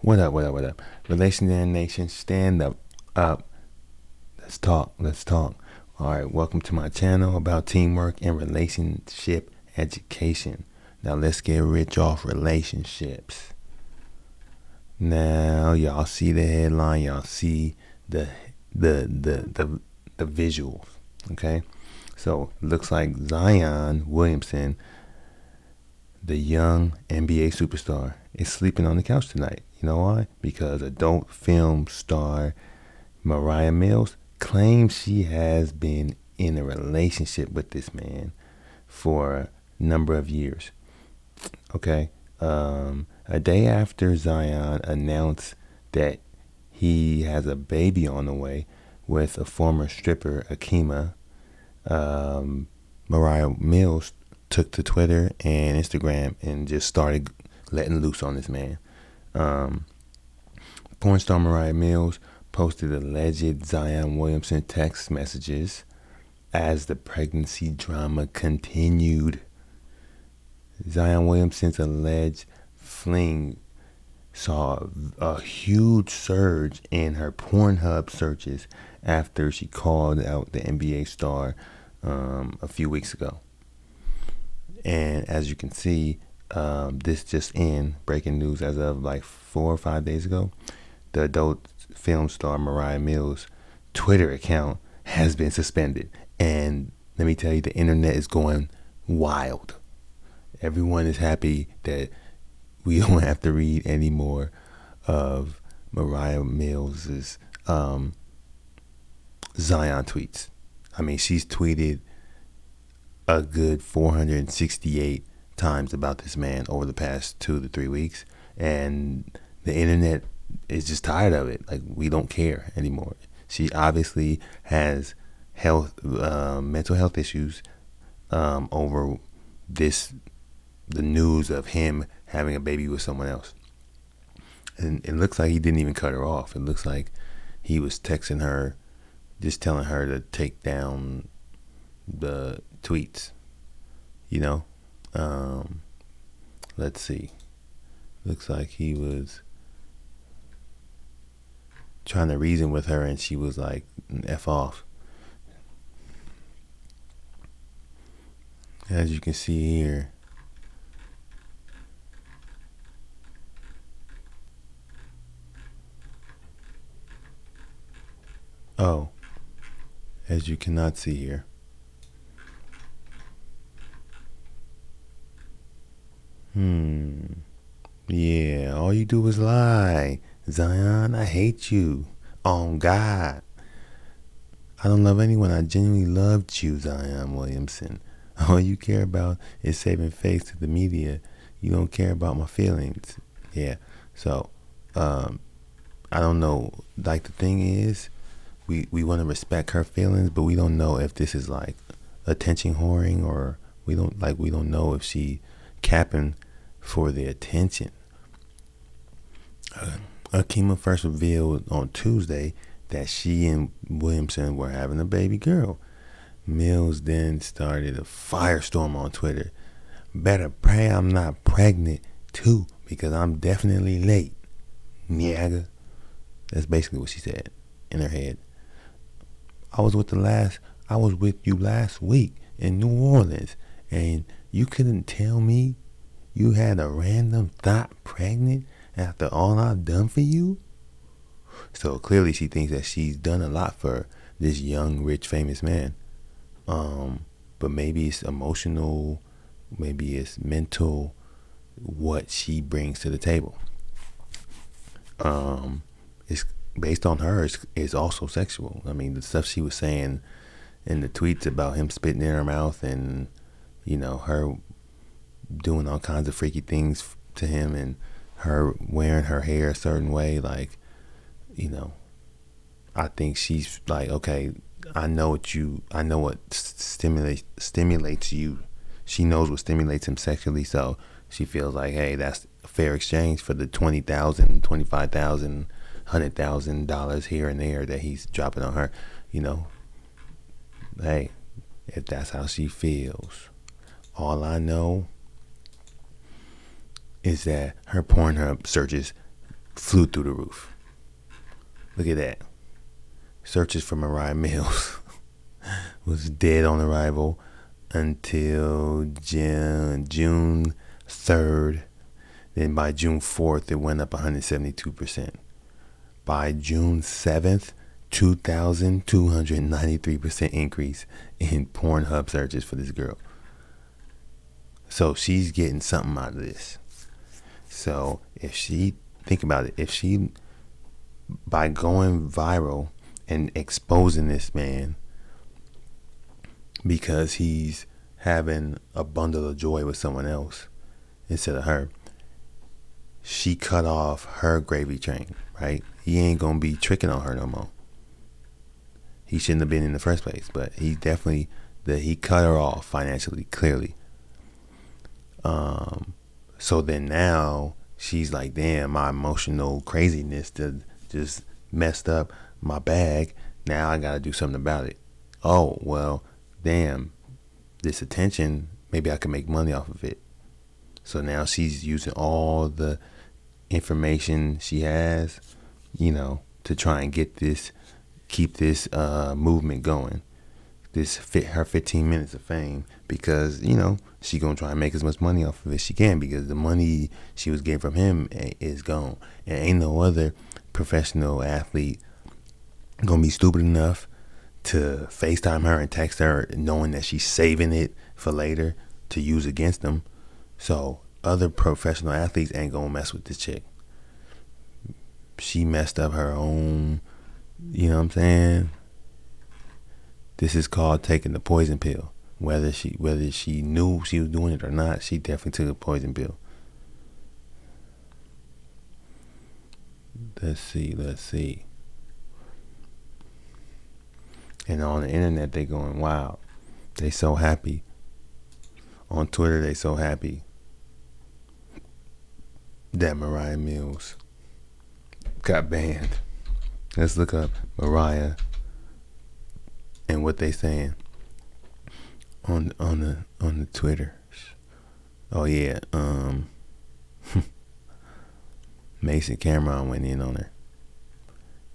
What up, what up, what up? Relationship Nation, stand up. Up. Let's talk, let's talk. Alright, welcome to my channel about teamwork and relationship education. Now let's get rich off relationships. Now y'all see the headline, y'all see the the visuals. Okay? So looks like Zion Williamson, the young NBA superstar, is sleeping on the couch tonight. You know why? Because adult film star Moriah Mills claims she has been in a relationship with this man for a number of years. Okay? A day after Zion announced that he has a baby on the way with a former stripper, Akima, Moriah Mills took to Twitter and Instagram and just started letting loose on this man. Porn star Moriah Mills posted alleged Zion Williamson text messages as the pregnancy drama continued. Zion Williamson's alleged fling saw a huge surge in her Pornhub searches after she called out the NBA star a few weeks ago. And as you can see, this just in, breaking news as of like 4 or 5 days ago, the adult film star Moriah Mills' Twitter account has been suspended. And let me tell you, the internet is going wild. Everyone is happy that we don't have to read any more of Moriah Mills' Zion tweets. I mean, she's tweeted a good 468 times about this man over the past 2 to 3 weeks, and the internet is just tired of it. Like, we don't care anymore. She obviously has mental health issues over the news of him having a baby with someone else. And it looks like he didn't even cut her off. It looks like he was texting her, just telling her to take down the tweets, you know. Let's see. Looks like he was trying to reason with her, and she was like, F off. As you can see here, oh, as you cannot see here, yeah, all you do is lie. Zion, I hate you. Oh, God. I don't love anyone. I genuinely loved you, Zion Williamson. All you care about is saving face to the media. You don't care about my feelings. Yeah. So, I don't know. Like, the thing is, we want to respect her feelings, but we don't know if this is like attention whoring, or we don't know if she capping for the attention. Akima first revealed on Tuesday that she and Williamson were having a baby girl. Mills then started a firestorm on Twitter. Better pray I'm not pregnant too, because I'm definitely late. Nigga. That's basically what she said in her head. I was with you last week in New Orleans, and you couldn't tell me you had a random thought pregnant after all I've done for you? So clearly she thinks that she's done a lot for this young, rich, famous man. But maybe it's emotional, maybe it's mental, what she brings to the table. It's based on her, is also sexual. I mean, the stuff she was saying in the tweets about him spitting in her mouth, and, you know, her doing all kinds of freaky things to him, and her wearing her hair a certain way, like, you know, I think she's like, okay, I know what stimulates you. She knows what stimulates him sexually, so she feels like, hey, that's a fair exchange for the $20,000, $25,000, $100,000 here and there that he's dropping on her. You know, hey, if that's how she feels. All I know is that her Pornhub searches flew through the roof. Look at that. Searches for Moriah Mills was dead on arrival until June 3rd. Then by June 4th, it went up 172%. By June 7th, 2,293% increase in Pornhub searches for this girl. So she's getting something out of this. So think about it, if she, by going viral and exposing this man because he's having a bundle of joy with someone else instead of her, she cut off her gravy train, right? He ain't gonna be tricking on her no more. He shouldn't have been in the first place, but he cut her off financially, clearly. So then now she's like, damn, my emotional craziness just messed up my bag. Now I gotta do something about it. Oh, well, damn, this attention, maybe I can make money off of it. So now she's using all the information she has, to try and keep this movement going. Her 15 minutes of fame, because she gonna try and make as much money off of it as she can, because the money she was getting from him is gone, and ain't no other professional athlete gonna be stupid enough to FaceTime her and text her knowing that she's saving it for later to use against them. So other professional athletes ain't gonna mess with this chick. She messed up her own, you know what I'm saying? This is called taking the poison pill. Whether she knew she was doing it or not, she definitely took a poison pill. Let's see. And on the internet, they going wild. They so happy. On Twitter, they so happy that Moriah Mills got banned. Let's look up Moriah and what they saying on the Twitter. Oh yeah, Mason Cameron went in on her,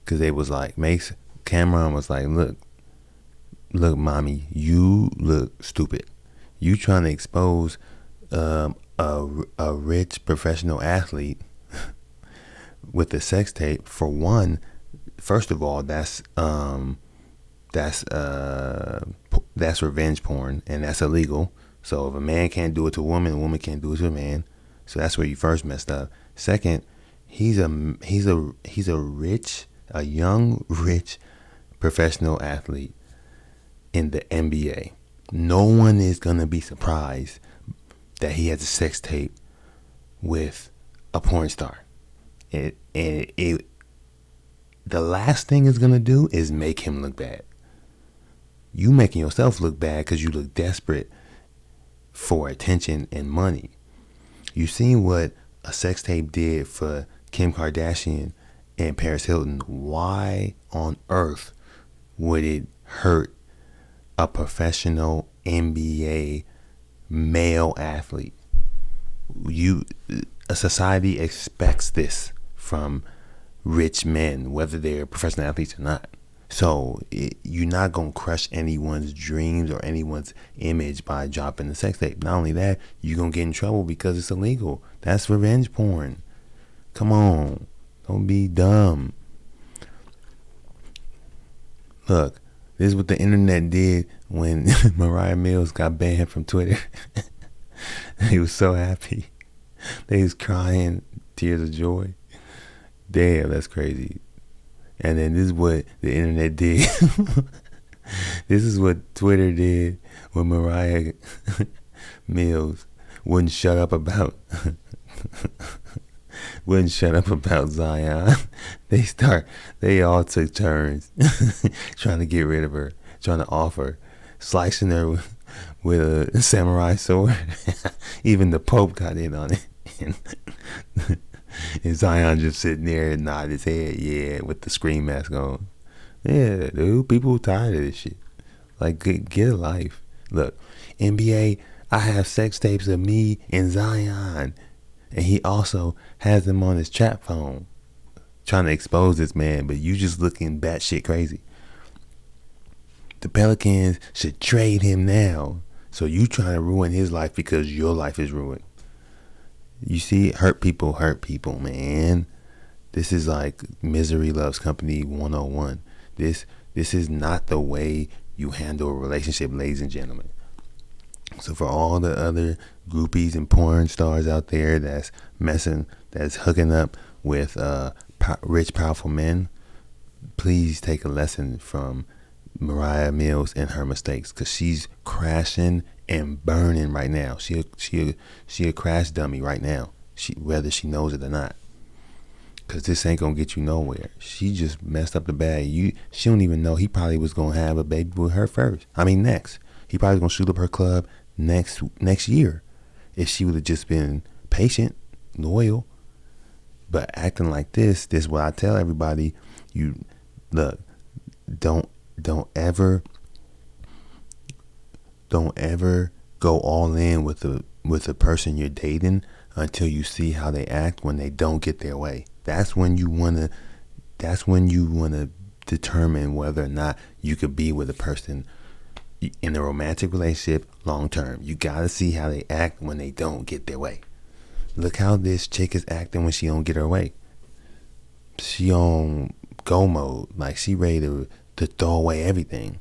cause they was like, Cameron was like, look, mommy, you look stupid. You trying to expose a rich professional athlete with a sex tape. For one, first of all, that's revenge porn, and that's illegal. So if a man can't do it to a woman can't do it to a man. So that's where you first messed up. Second, he's a young rich professional athlete in the NBA. No one is gonna be surprised that he has a sex tape with a porn star. The last thing it's gonna do is make him look bad. You making yourself look bad because you look desperate for attention and money. You seen what a sex tape did for Kim Kardashian and Paris Hilton. Why on earth would it hurt a professional NBA male athlete? A society expects this from rich men, whether they're professional athletes or not. So you're not going to crush anyone's dreams or anyone's image by dropping the sex tape. Not only that, you're going to get in trouble because it's illegal. That's revenge porn. Come on. Don't be dumb. Look, this is what the internet did when Moriah Mills got banned from Twitter. They was so happy. They was crying, tears of joy. Damn, that's crazy. And then this is what the internet did. This is what Twitter did when Moriah Mills wouldn't shut up about Zion. They all took turns trying to get rid of her, trying to offer, slicing her with a samurai sword. Even the Pope got in on it. And Zion just sitting there and nod his head, yeah, with the scream mask on. Yeah, dude, people tired of this shit. Like, get a life. Look, NBA, I have sex tapes of me and Zion. And he also has them on his chat phone. trying to expose this man, but you just looking batshit crazy. The Pelicans should trade him now. So you trying to ruin his life because your life is ruined. You see, hurt people, man. This is like misery loves company 101. This is not the way you handle a relationship, ladies and gentlemen. So for all the other groupies and porn stars out there that's hooking up with rich, powerful men, please take a lesson from Moriah Mills and her mistakes, because she's crashing and burning right now. She a crash dummy right now, whether she knows it or not. Because this ain't gonna get you nowhere. She just messed up the bag. She don't even know he probably was gonna have a baby with her next. He probably was gonna shoot up her club next year if she would have just been patient, loyal. But acting like this is what I tell everybody. You look, don't ever go all in with a person you're dating until you see how they act when they don't get their way. That's when you wanna determine whether or not you could be with a person in a romantic relationship long term. You gotta see how they act when they don't get their way. Look how this chick is acting when she don't get her way. She on go mode, like she ready to throw away everything.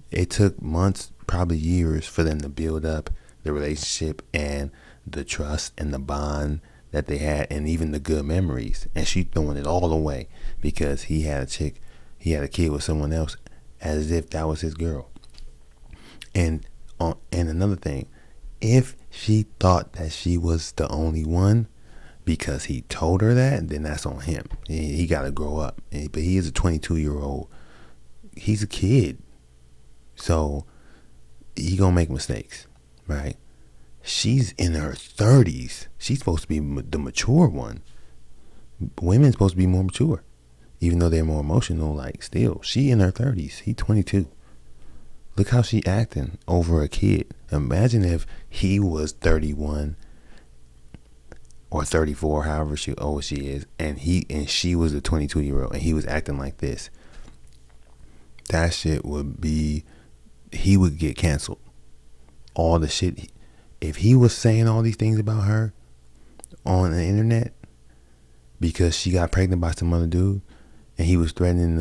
It took months, probably years, for them to build up the relationship and the trust and the bond that they had, and even the good memories. And she throwing it all away because he had a kid with someone else, as if that was his girl. And another thing, if she thought that she was the only one because he told her that, then that's on him. He got to grow up. But he is a 22-year-old. He's a kid. So he gonna make mistakes, right? She's in her 30s. She's supposed to be the mature one. Women's supposed to be more mature, even though they're more emotional. Like, still, she in her 30s. He 22. Look how she acting over a kid. Imagine if he was 31 or 34, however old she is, and she was a 22-year-old, and he was acting like this. That shit would be, he would get canceled. All the shit, if he was saying all these things about her on the internet because she got pregnant by some other dude, and he was threatening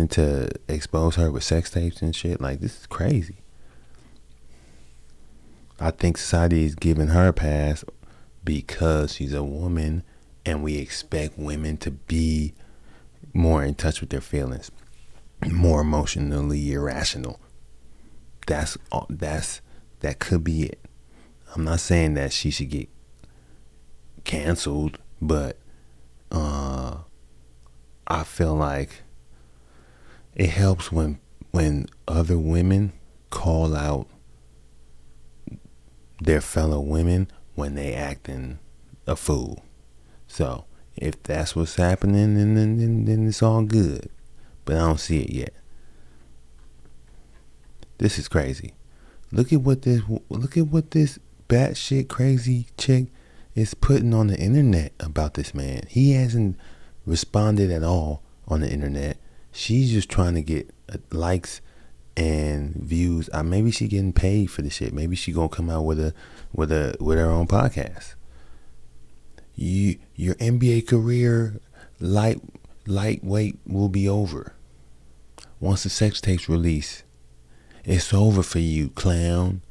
to expose her with sex tapes and shit, like, this is crazy. I think society is giving her a pass because she's a woman, and we expect women to be more in touch with their feelings, more emotionally irrational. That could be it. I'm not saying that she should get canceled, but I feel like it helps when other women call out their fellow women when they acting a fool. So if that's what's happening, then it's all good. But I don't see it yet. This is crazy. Look at what this batshit crazy chick is putting on the internet about this man. He hasn't responded at all on the internet. She's just trying to get likes and views. Maybe she getting paid for this shit. Maybe she gonna come out with her own podcast. Your NBA career lightweight will be over once the sex tapes release. It's over for you, clown.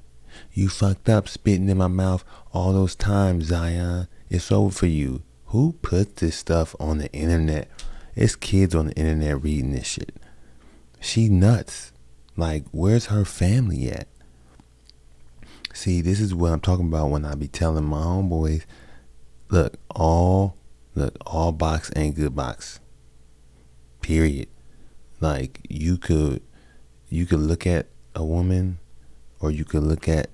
You fucked up spitting in my mouth all those times, Zion. It's over for you. Who put this stuff on the internet? It's kids on the internet reading this shit. She nuts. Like, where's her family at? See, this is what I'm talking about when I be telling my homeboys, look, all box ain't good box. Period. Like, you could look at a woman, or you could look at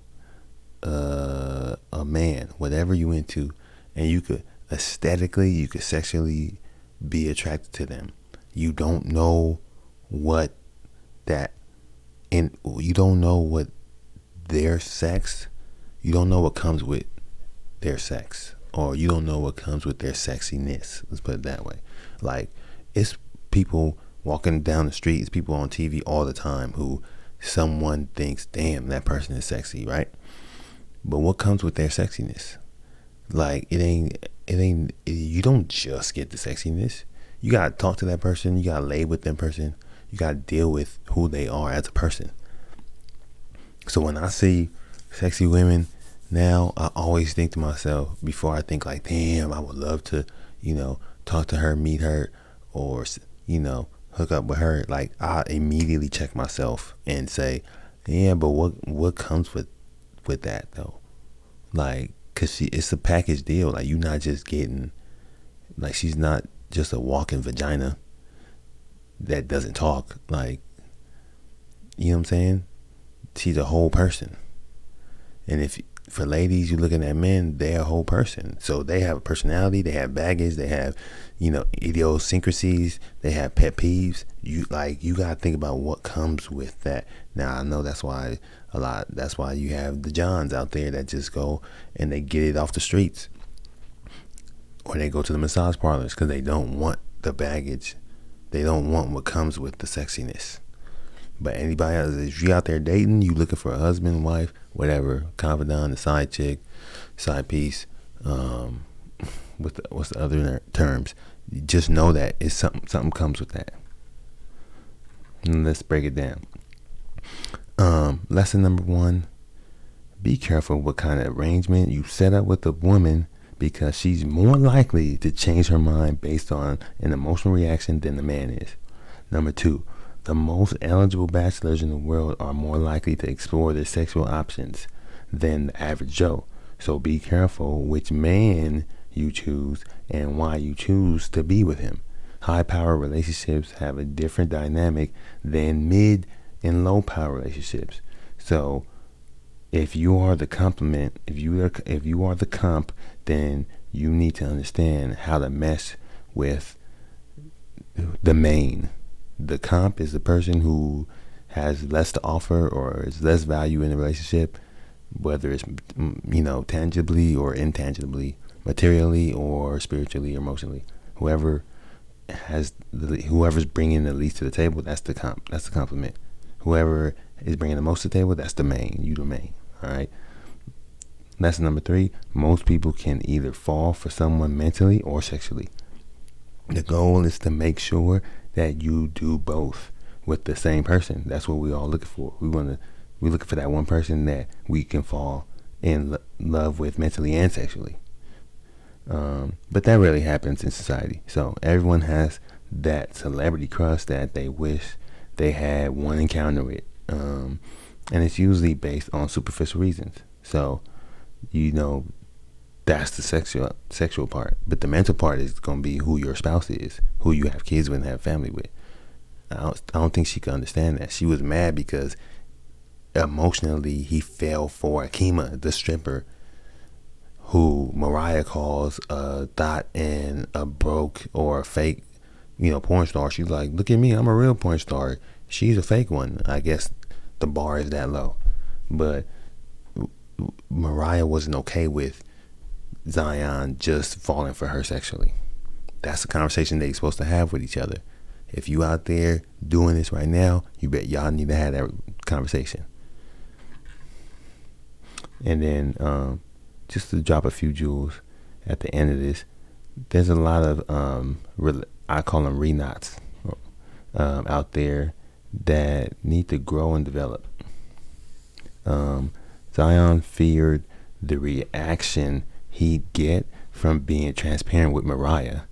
a man, whatever you into, and you could sexually be attracted to them. You don't know what their sex, you don't know what comes with their sex. or you don't know what comes with their sexiness. Let's put it that way. Like, it's people walking down the street, it's people on TV all the time who someone thinks, damn, that person is sexy, right? But what comes with their sexiness? Like, you don't just get the sexiness. You gotta talk to that person, you gotta lay with that person, you gotta deal with who they are as a person. So when I see sexy women now, I always think to myself, before I think like, damn, I would love to, talk to her, meet her, or, hook up with her. Like, I immediately check myself and say, yeah, but what comes with that though? Like, cause it's a package deal. Like, you're not just getting, like, she's not just a walking vagina that doesn't talk. Like, you know what I'm saying? She's a whole person. And if for ladies, you're looking at men, they're a whole person. So they have a personality, they have baggage, they have, idiosyncrasies, they have pet peeves. You gotta think about what comes with that. Now, I know that's why you have the Johns out there that just go and they get it off the streets, or they go to the massage parlors because they don't want the baggage, they don't want what comes with the sexiness. But anybody else, if you out there dating, you looking for a husband, wife, whatever, confidant, a side chick, side piece, what's the other terms? Just know that it's something comes with that. And let's break it down. Lesson number 1: be careful what kind of arrangement you set up with a woman, because she's more likely to change her mind based on an emotional reaction than the man is. Number 2: the most eligible bachelors in the world are more likely to explore their sexual options than the average Joe. So be careful which man you choose and why you choose to be with him. High power relationships have a different dynamic than mid and low power relationships. So if you are the complement, if you are the comp, then you need to understand how to mesh with the main. The comp is the person who has less to offer or is less value in the relationship, whether it's tangibly or intangibly, materially or spiritually or emotionally. Whoever's bringing the least to the table, that's the comp. That's the compliment. Whoever is bringing the most to the table, that's the main. You the main. All right. Lesson number 3: most people can either fall for someone mentally or sexually. The goal is to make sure that you do both with the same person. That's what we're all looking for. We're looking for that one person that we can fall in love with mentally and sexually. But that rarely happens in society. So everyone has that celebrity crush that they wish they had one encounter with. And it's usually based on superficial reasons. So, that's the sexual part. But the mental part is going to be who your spouse is, who you have kids with and have family with. I don't think she could understand that. She was mad because emotionally he fell for Akima, the stripper, who Moriah calls a thought and a broke or a fake, porn star. She's like, look at me, I'm a real porn star. She's a fake one. I guess the bar is that low. But Moriah wasn't okay with Zion just falling for her sexually. That's the conversation they're supposed to have with each other. If you out there doing this right now, you bet y'all need to have that conversation. And then just to drop a few jewels at the end of this, there's a lot of I call them re-knots out there that need to grow and develop. Zion feared the reaction he'd get from being transparent with Moriah,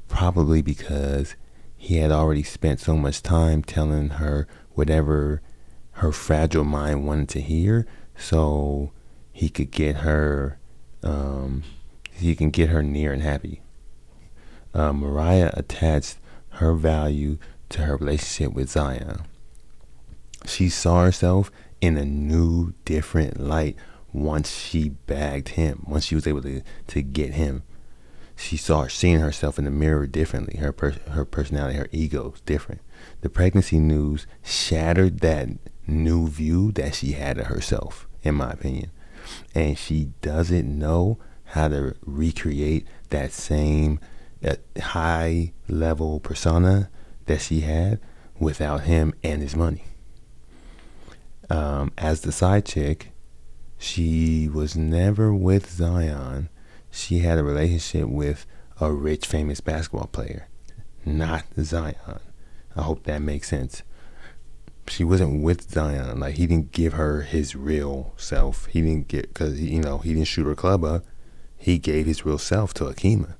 probably because he had already spent so much time telling her whatever her fragile mind wanted to hear, so he could get her near and happy. Moriah attached her value to her relationship with Zion. She saw herself in a new, different light once she bagged him, once she was able to get him. She started seeing herself in the mirror differently. Her personality, her ego is different. The pregnancy news shattered that new view that she had of herself, in my opinion. And she doesn't know how to recreate that same high level persona that she had without him and his money. As the side chick, she was never with Zion. She had a relationship with a rich, famous basketball player, not Zion. I hope that makes sense. She wasn't with Zion. Like, he didn't give her his real self. He didn't get, because, he didn't shoot her club up. He gave his real self to Akima.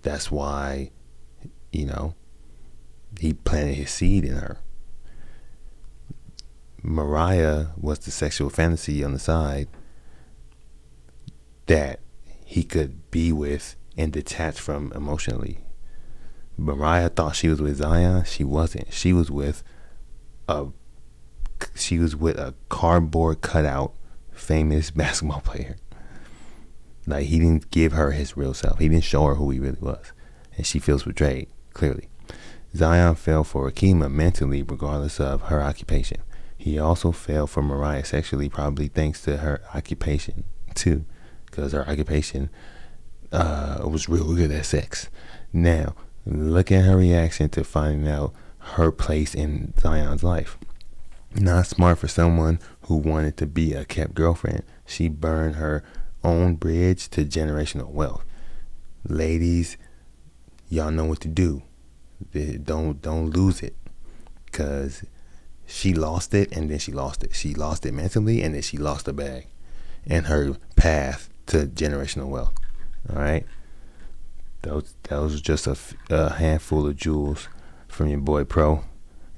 That's why, he planted his seed in her. Moriah was the sexual fantasy on the side that he could be with and detach from emotionally. Moriah thought she was with Zion. She wasn't. She was with a cardboard cutout famous basketball player. Like, he didn't give her his real self. He didn't show her who he really was. And she feels betrayed, clearly. Zion fell for Akima mentally, regardless of her occupation. He also fell for Moriah sexually, probably thanks to her occupation, too. Because her occupation was real good at sex. Now, look at her reaction to finding out her place in Zion's life. Not smart for someone who wanted to be a kept girlfriend. She burned her own bridge to generational wealth. Ladies, y'all know what to do. Don't lose it, because she lost it and then she lost it. She lost it mentally and then she lost the bag and her path to generational wealth. All right, that was just a handful of jewels from your boy Pro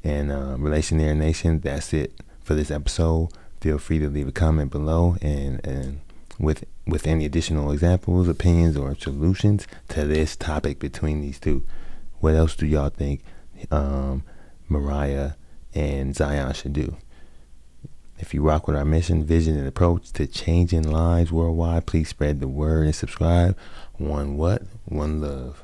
and Relationaire Nation. That's it for this episode. Feel free to leave a comment below and with any additional examples, opinions, or solutions to this topic between these two. What else do y'all think Moriah and Zion should do? If you rock with our mission, vision, and approach to changing lives worldwide, please spread the word and subscribe. One love.